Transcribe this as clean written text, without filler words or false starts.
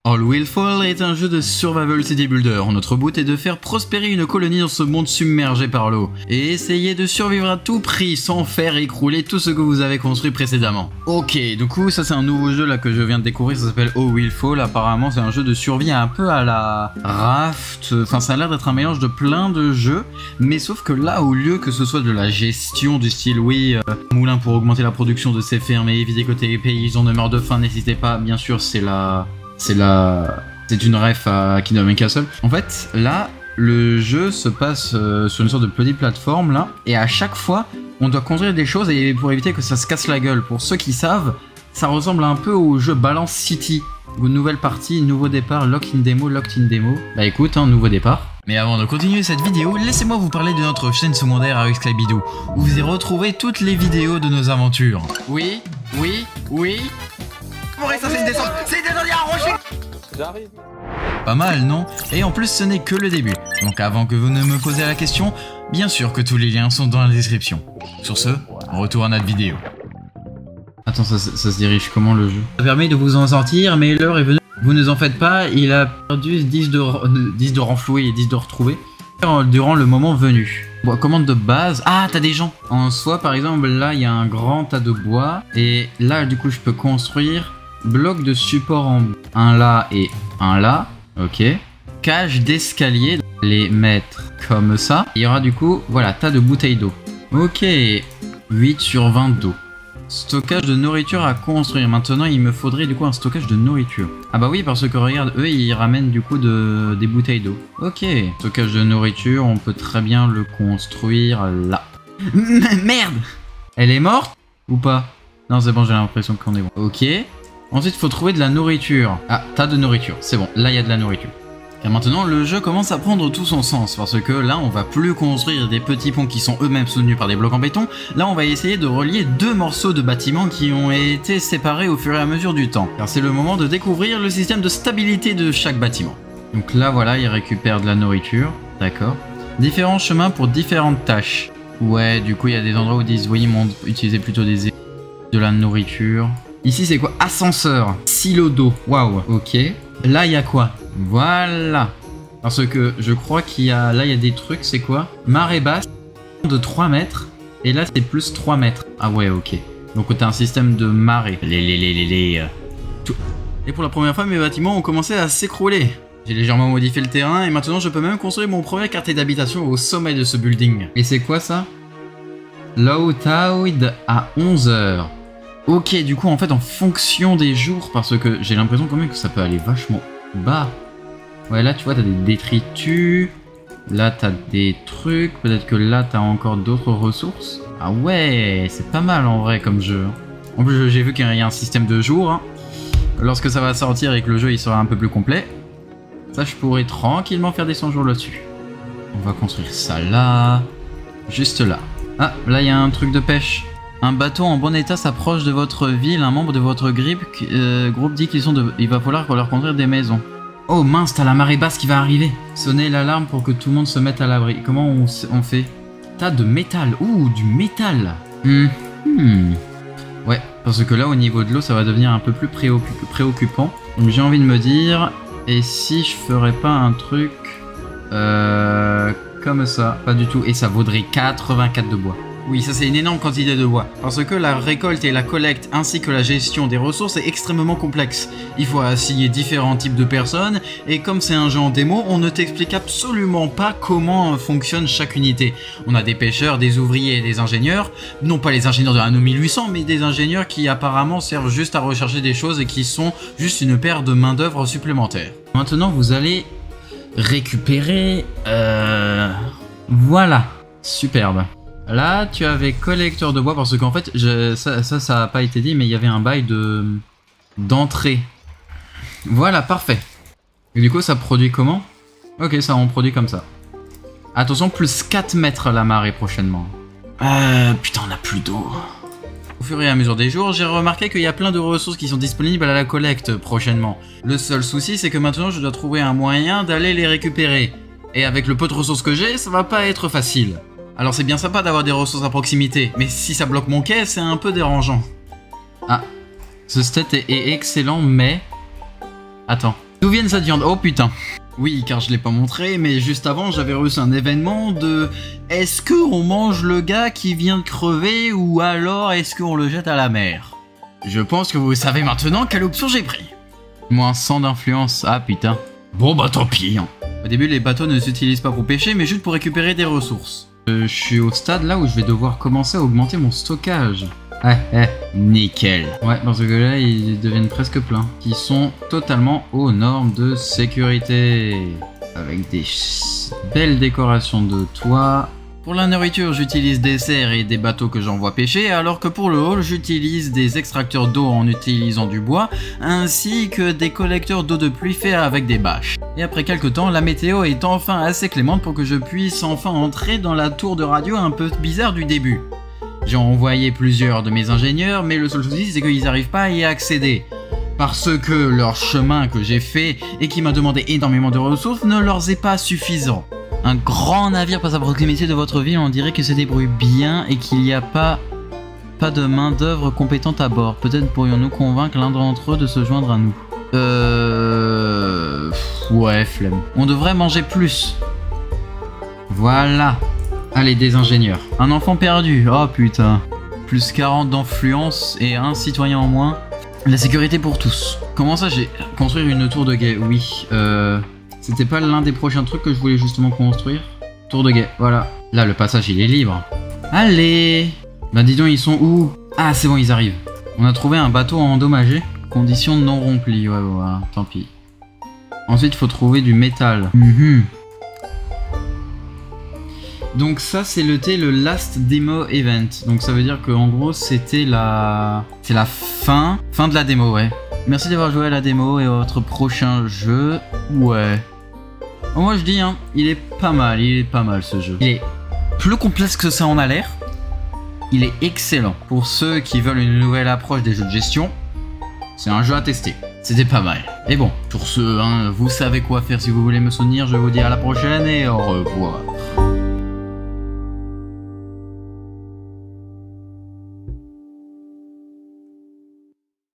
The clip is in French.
All Will Fall est un jeu de survival city builder. Notre but est de faire prospérer une colonie dans ce monde submergé par l'eau et essayer de survivre à tout prix sans faire écrouler tout ce que vous avez construit précédemment. Ok, du coup ça c'est un nouveau jeu là que je viens de découvrir, ça s'appelle All Will Fall. Apparemment c'est un jeu de survie un peu à la Raft, enfin ça a l'air d'être un mélange de plein de jeux, mais sauf que là au lieu que ce soit de la gestion du style oui, moulin pour augmenter la production de ces fermes et éviter que tes paysans ne meurent de faim, n'hésitez pas, bien sûr c'est une ref à Kingdom Castle. En fait, là, le jeu se passe sur une sorte de petite plateforme là, et à chaque fois, on doit construire des choses et pour éviter que ça se casse la gueule. Pour ceux qui savent, ça ressemble un peu au jeu Balance City. Une nouvelle partie, nouveau départ, locked in demo. Bah écoute, nouveau départ. Mais avant de continuer cette vidéo, laissez-moi vous parler de notre chaîne secondaire avec Skybidoo, où vous y retrouvez toutes les vidéos de nos aventures. Oui. Ça c'est une descente, il y a un rocher. J'arrive. Pas mal, non? Et en plus ce n'est que le début. Donc avant que vous ne me posiez la question, bien sûr que tous les liens sont dans la description. Sur ce, retour à notre vidéo. Attends, ça se dirige comment le jeu? Ça permet de vous en sortir, mais l'heure est venue. Vous ne en faites pas, il a perdu 10 de renflouer et 10 de retrouver durant le moment venu. Bon, commande de base. Ah, t'as des gens. En soi, par exemple, là, il y a un grand tas de bois. Et là, du coup, je peux construire bloc de support en un là et un là. Ok. Cage d'escalier. Les mettre comme ça. Il y aura du coup, voilà, tas de bouteilles d'eau. Ok. 8 sur 20 d'eau. Stockage de nourriture à construire. Maintenant, il me faudrait du coup un stockage de nourriture. Ah bah oui, parce que regarde, eux, ils ramènent du coup des bouteilles d'eau. Ok. Stockage de nourriture, on peut très bien le construire là. Merde! Elle est morte? Ou pas? Non, c'est bon, j'ai l'impression qu'on est bon. Ok. Ensuite, il faut trouver de la nourriture. Ah, tas de nourriture. C'est bon, là, il y a de la nourriture. Et maintenant, le jeu commence à prendre tout son sens, parce que là, on va plus construire des petits ponts qui sont eux-mêmes soutenus par des blocs en béton. Là, on va essayer de relier deux morceaux de bâtiments qui ont été séparés au fur et à mesure du temps. Car c'est le moment de découvrir le système de stabilité de chaque bâtiment. Donc là, voilà, il récupère de la nourriture. D'accord. Différents chemins pour différentes tâches. Ouais, du coup, il y a des endroits où ils disent, oui, on utilisait plutôt de la nourriture. Ici, c'est quoi? Ascenseur. Silo d'eau. Waouh. Ok. Là, il y a quoi? Voilà. Parce que je crois qu'il y a... Là, il y a des trucs, c'est quoi? Marée basse de 3 mètres. Et là, c'est plus 3 mètres. Ah ouais, ok. Donc, t'as un système de marée. Et pour la première fois, mes bâtiments ont commencé à s'écrouler. J'ai légèrement modifié le terrain et maintenant, je peux même construire mon premier quartier d'habitation au sommet de ce building. Et c'est quoi, ça? Low tide à 11 h. Ok, du coup, en fait, en fonction des jours, parce que j'ai l'impression quand même que ça peut aller vachement bas. Ouais, là, tu vois, t'as des détritus. Là, t'as des trucs. Peut-être que là, t'as encore d'autres ressources. Ah ouais, c'est pas mal, en vrai, comme jeu. En plus, j'ai vu qu'il y a un système de jours. Hein. Lorsque ça va sortir et que le jeu, il sera un peu plus complet, ça, je pourrais tranquillement faire des 100 jours là-dessus. On va construire ça là. Juste là. Ah, là, il y a un truc de pêche. Un bateau en bon état s'approche de votre ville. Un membre de votre groupe dit il va falloir leur construire des maisons. Oh mince, t'as la marée basse qui va arriver. Sonnez l'alarme pour que tout le monde se mette à l'abri. Comment on fait? Tas de métal. Ouh, du métal. Ouais, parce que là, au niveau de l'eau, ça va devenir un peu plus préoccupant. Donc j'ai envie de me dire, et si je ferais pas un truc comme ça? Pas du tout. Et ça vaudrait 84 de bois. Oui, ça c'est une énorme quantité de bois, parce que la récolte et la collecte ainsi que la gestion des ressources est extrêmement complexe. Il faut assigner différents types de personnes, et comme c'est un jeu en démo, on ne t'explique absolument pas comment fonctionne chaque unité. On a des pêcheurs, des ouvriers et des ingénieurs, non pas les ingénieurs de l'anno 1800, mais des ingénieurs qui apparemment servent juste à rechercher des choses et qui sont juste une paire de main d'œuvre supplémentaire. Maintenant vous allez récupérer... Voilà, superbe. Là, tu avais collecteur de bois parce qu'en fait, ça n'a pas été dit, mais il y avait un bail d'entrée. Voilà, parfait. Et du coup, ça produit comment? Ok, ça on produit comme ça. Attention, plus 4 mètres la marée prochainement. Putain, on n'a plus d'eau. Au fur et à mesure des jours, j'ai remarqué qu'il y a plein de ressources qui sont disponibles à la collecte prochainement. Le seul souci, c'est que maintenant, je dois trouver un moyen d'aller les récupérer. Et avec le peu de ressources que j'ai, ça va pas être facile. Alors c'est bien sympa d'avoir des ressources à proximité, mais si ça bloque mon quai, c'est un peu dérangeant. Ah, ce stat est excellent, mais... Attends, D'où viennent cette viande? Oh putain. Oui, car je l'ai pas montré, mais juste avant, j'avais reçu un événement de... Est-ce qu'on mange le gars qui vient de crever ou alors est-ce qu'on le jette à la mer? Je pense que vous savez maintenant quelle option j'ai pris. Moins 100 d'influence, ah putain. Bon bah tant pis. Hein. Au début, les bateaux ne s'utilisent pas pour pêcher, mais juste pour récupérer des ressources. Je suis au stade là où je vais devoir commencer à augmenter mon stockage. Nickel. Ouais, parce que là, ils deviennent presque pleins. Ils sont totalement aux normes de sécurité. Avec des belles décorations de toit. Pour la nourriture, j'utilise des serres et des bateaux que j'envoie pêcher, alors que pour le hall, j'utilise des extracteurs d'eau en utilisant du bois, ainsi que des collecteurs d'eau de pluie faits avec des bâches. Et après quelques temps, la météo est enfin assez clémente pour que je puisse enfin entrer dans la tour de radio un peu bizarre du début. J'ai envoyé plusieurs de mes ingénieurs, mais le seul souci c'est qu'ils n'arrivent pas à y accéder. Parce que leur chemin que j'ai fait et qui m'a demandé énormément de ressources ne leur est pas suffisant. Un grand navire passe à proximité de votre ville, on dirait qu'il se débrouille bien et qu'il n'y a pas de main d'œuvre compétente à bord. Peut-être pourrions-nous convaincre l'un d'entre eux de se joindre à nous. Ouais, flemme. On devrait manger plus. Voilà. Allez, des ingénieurs. Un enfant perdu. Oh putain. Plus 40 d'influence et un citoyen en moins. La sécurité pour tous. Comment ça, j'ai construire une tour de guet? Oui. C'était pas l'un des prochains trucs que je voulais justement construire? Tour de guet, voilà. Là, le passage, il est libre. Allez. Bah dis donc, ils sont où? Ah, c'est bon, ils arrivent. On a trouvé un bateau endommagé. Conditions non remplies. Ouais, voilà. Tant pis. Ensuite, il faut trouver du métal. Donc ça c'était le last demo event. Donc ça veut dire que en gros c'était la fin de la démo, ouais. Merci d'avoir joué à la démo et à votre prochain jeu. Ouais. Bon, moi je dis hein, il est pas mal ce jeu. Il est plus complexe que ça en a l'air. Il est excellent. Pour ceux qui veulent une nouvelle approche des jeux de gestion, c'est un jeu à tester. C'était pas mal. Et bon, pour ce, hein, vous savez quoi faire si vous voulez me soutenir. Je vous dis à la prochaine et au revoir.